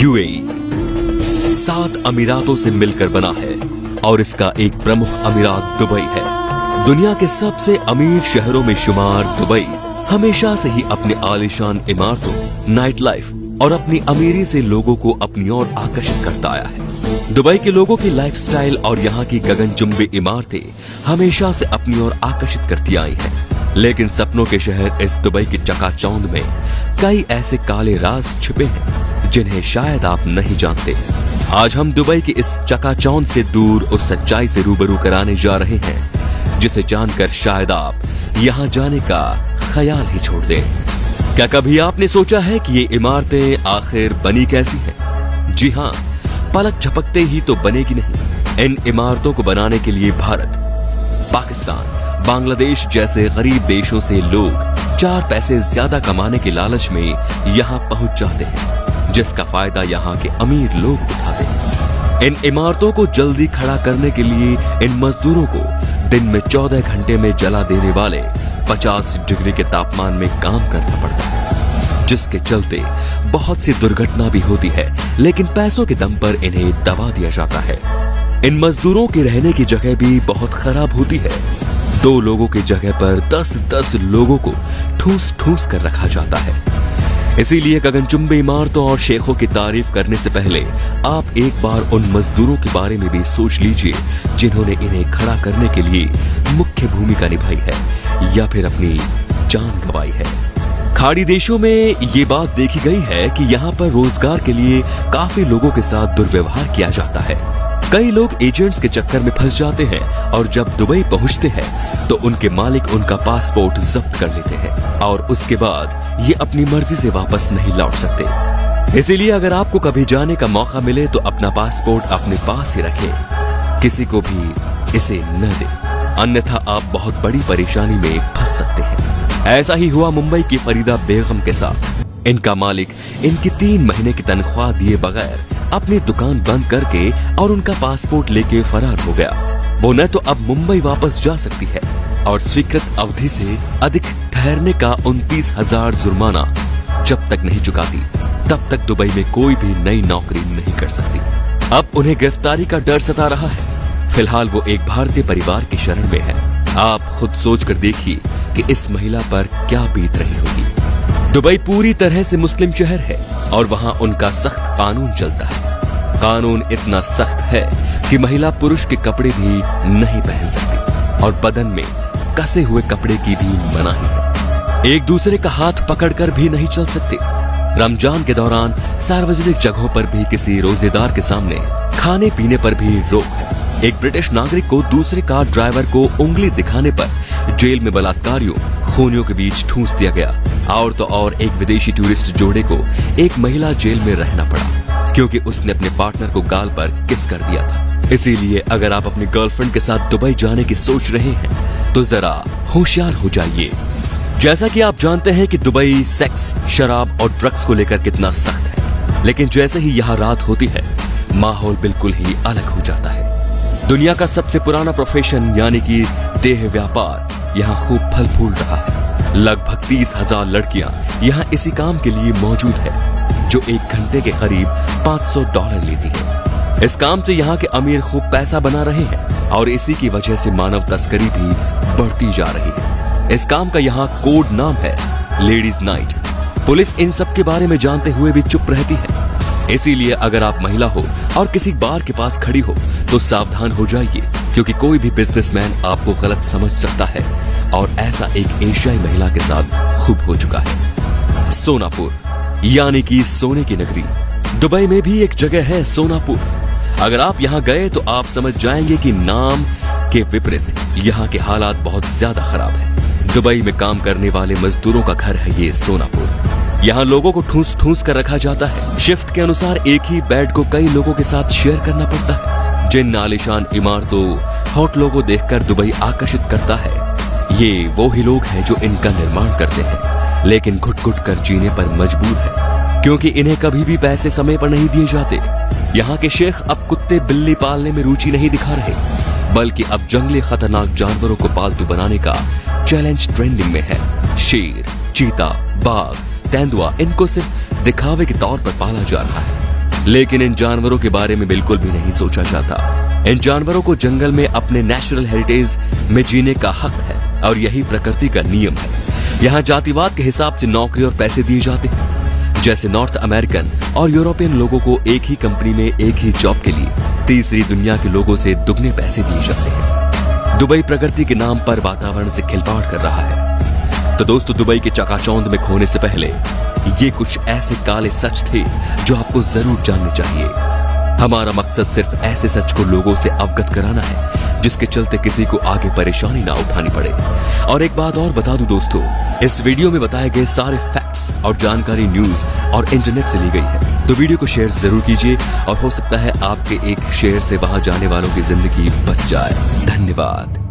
UAE 7 अमीरातों से मिलकर बना है और इसका एक प्रमुख अमीरात दुबई है। दुनिया के सबसे अमीर शहरों में शुमार दुबई हमेशा से ही अपने आलीशान इमारतों, नाइट लाइफ और अपनी अमीरी से लोगों को अपनी ओर आकर्षित करता आया है। दुबई के लोगों की लाइफस्टाइल और यहाँ की गगनचुंबी इमारतें हमेशा से अपनी ओर आकर्षित करती आई हैं। लेकिन सपनों के शहर इस दुबई की चकाचौंध में कई ऐसे काले राज छिपे हैं जिन्हें शायद आप नहीं जानते। आज हम दुबई की इस चकाचौंध से दूर उस सच्चाई से रूबरू कराने जा रहे हैं जिसे जानकर शायद आप यहाँ जाने का ख्याल ही छोड़ दें। क्या कभी आपने सोचा है कि ये इमारतें आखिर बनी कैसी हैं? जी हाँ, पलक झपकते ही तो बनेगी नहीं। इन इमारतों को बनाने के लिए भारत, पाकिस्तान, बांग्लादेश जैसे गरीब देशों से लोग 4 पैसे ज्यादा कमाने के लालच में यहाँ पहुंच जाते हैं, जिसका फायदा यहाँ के अमीर लोग उठाते हैं। इन इमारतों को जल्दी खड़ा करने के लिए इन मजदूरों को दिन में 14 घंटे में जला देने वाले 50 डिग्री के तापमान में काम करना पड़ता है, जिसके चलते बहुत सी दुर्घटना भी होती है, लेकिन पैसों के दम पर इन्हें दबा दिया जाता है। इन मजदूरों के रहने की जगह भी बहुत खराब होती है। 2 लोगों की जगह पर 10-10 लोगों को ठूस ठूस कर रखा जाता है। इसीलिए गगनचुंबी इमारतों और शेखों की तारीफ करने से पहले आप एक बार उन मजदूरों के बारे में भी सोच लीजिए जिन्होंने इन्हें खड़ा करने के लिए मुख्य भूमिका निभाई है या फिर अपनी जान गंवाई है। खाड़ी देशों में ये बात देखी गई है कि यहाँ पर रोजगार के लिए काफी लोगों के साथ दुर्व्यवहार किया जाता है। कई लोग एजेंट्स के चक्कर में फंस जाते हैं और जब दुबई पहुंचते हैं तो उनके मालिक उनका पासपोर्ट जब्त कर लेते हैं और उसके बाद ये अपनी मर्जी से वापस नहीं लौट सकते। इसीलिए अगर आपको कभी जाने का मौका मिले तो अपना पासपोर्ट अपने पास ही रखें, किसी को भी इसे न दें, अन्यथा आप बहुत बड़ी परेशानी में फंस सकते हैं। ऐसा ही हुआ मुंबई की फरीदा बेगम के साथ। इनका मालिक इनकी 3 महीने की तनख्वाह दिए बगैर अपनी दुकान बंद करके और उनका पासपोर्ट लेके फरार हो गया। वो न तो अब मुंबई वापस जा सकती है और स्वीकृत अवधि से अधिक ठहरने का 29,000 जुर्माना जब तक नहीं चुकाती तब तक दुबई में कोई भी नई नौकरी नहीं कर सकती। अब उन्हें गिरफ्तारी का डर सता रहा है। फिलहाल वो एक भारतीय परिवार की शरण में है। आप खुद सोच कर देखिए कि इस महिला पर क्या बीत रही होगी। दुबई पूरी तरह से मुस्लिम शहर है और वहाँ उनका सख्त कानून चलता है। कानून इतना सख्त है कि महिला पुरुष के कपड़े भी नहीं पहन सकती और बदन में कसे हुए कपड़े की भी मनाही है। एक दूसरे का हाथ पकड़कर भी नहीं चल सकते। रमजान के दौरान सार्वजनिक जगहों पर भी किसी रोजेदार के सामने खाने पीने पर भी रोक है। एक ब्रिटिश नागरिक को दूसरे कार ड्राइवर को उंगली दिखाने पर जेल में बलात्कारियों खूनियों के बीच ठूंस दिया गया। और तो और एक विदेशी टूरिस्ट जोड़े को एक महिला जेल में रहना पड़ा क्योंकि उसने अपने पार्टनर को गाल पर किस कर दिया था। इसीलिए अगर आप अपनी गर्लफ्रेंड के साथ दुबई जाने की सोच रहे हैं तो जरा होशियार हो जाइए। जैसा कि आप जानते हैं कि दुबई सेक्स, शराब और ड्रग्स को लेकर कितना सख्त है, लेकिन जैसे ही यहाँ रात होती है माहौल बिल्कुल ही अलग हो जाता है। दुनिया का सबसे पुराना प्रोफेशन यानी कि देह व्यापार यहाँ खूब फल फूल रहा है। लगभग 30,000 लड़कियां यहाँ इसी काम के लिए मौजूद है जो 1 घंटे के करीब $500 लेती है। इस काम से यहाँ के अमीर खूब पैसा बना रहे हैं और इसी की वजह से मानव तस्करी भी बढ़ती जा रही है। इस काम का यहाँ कोड नाम है लेडीज नाइट। पुलिस इन सब के बारे में जानते हुए भी चुप रहती है। इसीलिए अगर आप महिला हो और किसी बार के पास खड़ी हो तो सावधान हो जाइए क्योंकि कोई भी बिजनेसमैन आपको गलत समझ सकता है और ऐसा एक एशियाई महिला के साथ खूब हो चुका है। सोनापुर यानी कि सोने की नगरी। दुबई में भी एक जगह है सोनापुर। अगर आप यहाँ गए तो आप समझ जाएंगे कि नाम के विपरीत यहाँ के हालात बहुत ज्यादा खराब है। दुबई में काम करने वाले मजदूरों का घर है ये सोनापुर। यहाँ लोगों को ठूस ठूस कर रखा जाता है। शिफ्ट के अनुसार एक ही बेड को कई लोगों के साथ शेयर करना पड़ता है। जिन आलीशान इमारतों, होटलों को देखकर दुबई आकर्षित करता है, ये वो ही लोग हैं जो इनका निर्माण करते हैं, लेकिन घुट घुट कर जीने पर मजबूर है क्योंकि इन्हें कभी भी पैसे समय पर नहीं दिए जाते। यहाँ के शेख अब कुत्ते बिल्ली पालने में रुचि नहीं दिखा रहे, बल्कि अब जंगली खतरनाक जानवरों को पालतू बनाने का चैलेंज ट्रेंडिंग में है। शेर, चीता, बाघ, तेंदुआ इनको सिर्फ दिखावे के तौर पर पाला जा रहा है। लेकिन इन जानवरों के बारे में बिल्कुल भी नहीं सोचा जाता। इन जानवरों को जंगल में अपने नेचुरल हेरिटेज में जीने का हक है और यही प्रकृति का नियम है। यहाँ जातिवाद के हिसाब से नौकरी और पैसे दिए जाते हैं। जैसे नॉर्थ अमेरिकन और यूरोपियन लोगों को एक ही कंपनी में एक ही जॉब के लिए तीसरी दुनिया के लोगों से दुगने पैसे दिए जाते हैं। दुबई प्रकृति के नाम पर वातावरण से खिलवाड़ कर रहा है। तो दोस्तों, दुबई के चकाचौंध में खोने से पहले ये कुछ ऐसे काले सच थे जो आपको जरूर जानने चाहिए। हमारा मकसद सिर्फ ऐसे सच को लोगों से अवगत कराना है जिसके चलते किसी को आगे परेशानी ना उठानी पड़े। और एक बात और बता दूं दोस्तों, इस वीडियो में बताए गए सारे फैक्ट्स और जानकारी न्यूज और इंटरनेट से ली गई है। तो वीडियो को शेयर जरूर कीजिए और हो सकता है आपके एक शेयर से वहां जाने वालों की जिंदगी बच जाए। धन्यवाद।